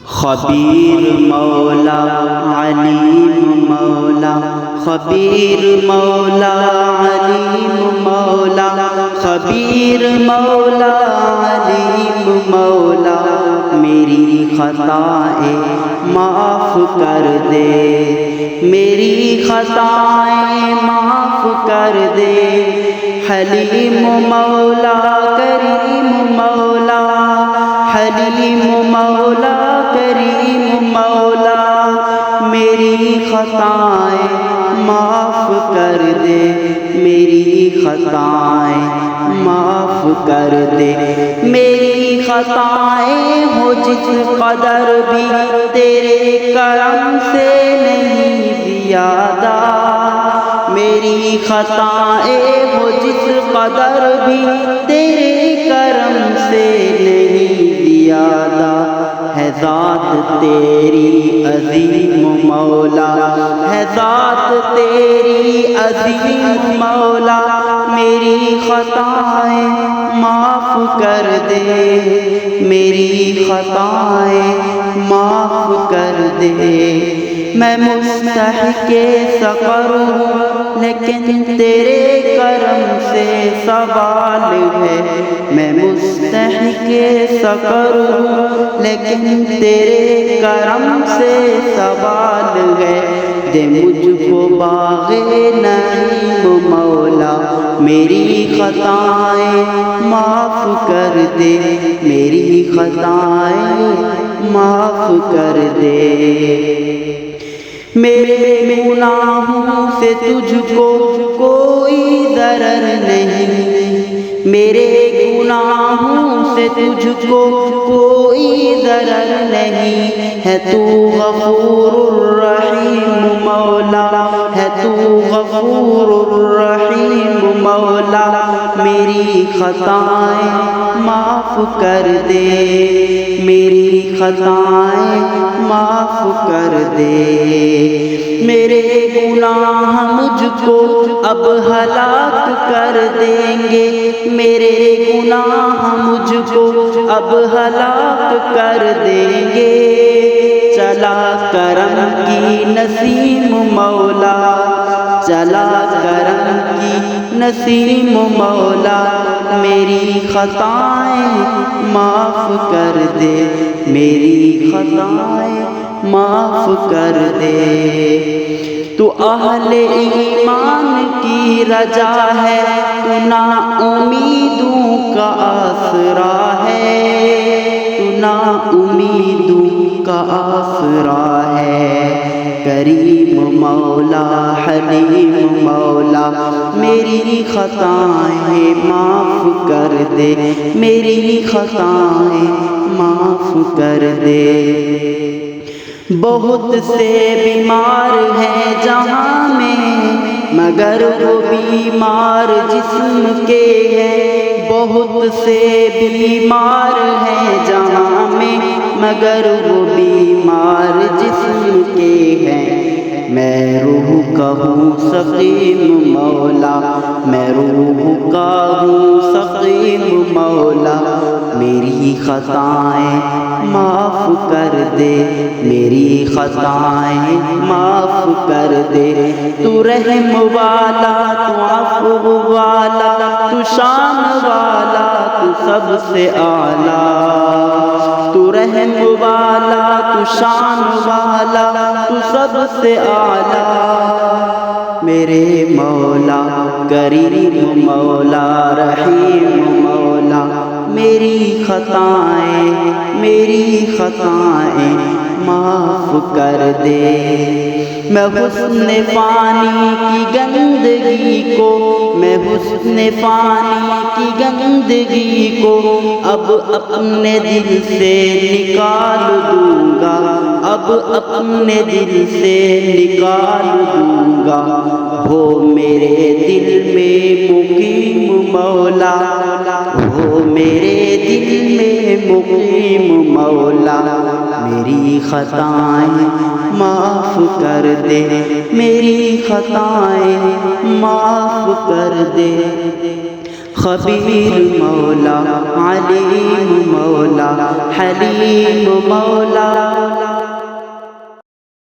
خبیر مولا علیم مولا، خبیر مولا علیم مولا، خبیر مولا علیم مولا، میری خطائیں معاف کر دے، میری خطائیں معاف کر دے، حلیم مولا کریم مولا، حلیم مولا کریم مولا، میری خطائیں معاف کر دے، میری خطائیں معاف کر دے، میری خطائیں ہو جس قدر بھی تیرے کرم سے نہیں زیادہ، میری خطائیں ہو جس قدر بھی تیرے کرم سے نہیں زیادہ، ہے ذات تیری عظیم مولا، ہے ذات تیری عظیم مولا، میری خطائیں معاف کر دے، میری خطائیں معاف کر دے، میں مستحق سفر ہوں لیکن تیرے کرم سے سوال ہے، میں مستحق سفر ہوں لیکن تیرے کرم سے سوال ہے، دے مجھ کو باغ نعیم مولا، میری خطائیں معاف کر دے، میری خطائیں معاف کر دے، میرے گناہوں سے تجھ کو کوئی ضرر نہیں، میرے گناہوں سے تجھ کو کوئی ضرر نہیں، ہے تو غفور الرحیم مولا، ہے تو غفور الرحیم مولا، میری خطائیں معاف کر دے، میری خطائیں معاف کر دے، میرے گناہ مجھ کو اب ہلاک کر دیں گے، میرے گناہ مجھ کو اب ہلاک کر دیں گے، چلا کرم کی نسیم مولا، چلا کرم کی نسیم مولا، میری خطائیں معاف کر دے، میری خطائیں معاف کر دے، تو اہل ایمان کی رجا ہے، تو نا امیدوں کا آسرا ہے، تو نا امیدوں کا آسرا ہے، کریم مولا حلیم مولا، میری خطائیں معاف کر دے، میری خطائیں معاف کر دے، بہت سے بیمار ہیں جہاں میں مگر وہ بیمار جسم کے ہیں، بہت سے بیمار ہیں جہاں میں مگر وہ بیمار جسم کے ہیں، میں روح کا ہوں سقیم مولا، میں روح کا ہوں سقیم مولا، میری خطائیں معاف کر دے، میری خطائیں معاف کر دے، تو رحم والا، تو عفو والا، تو شان والا، تو سب سے اعلیٰ، تو رحم والا، تو شان والا، تو سب سے اعلیٰ، میرے مولا کریم مولا رحیم مولا، میری خطائیں، میری خطائیں معاف کر دے، میں حسن فانی کی گندگی کو، میں حسن فانی کی گندگی کو اب اپنے دل سے نکال دوں گا، اب اپنے دل سے نکال دوں گا، ہو میرے دل میں مقیم مولا، ہو میرے دل میں مقیم مولا، میری خطائیں معاف کر دے، میری خطائیں معاف کر دے، خبیر مولا علیم مولا حلیم مولا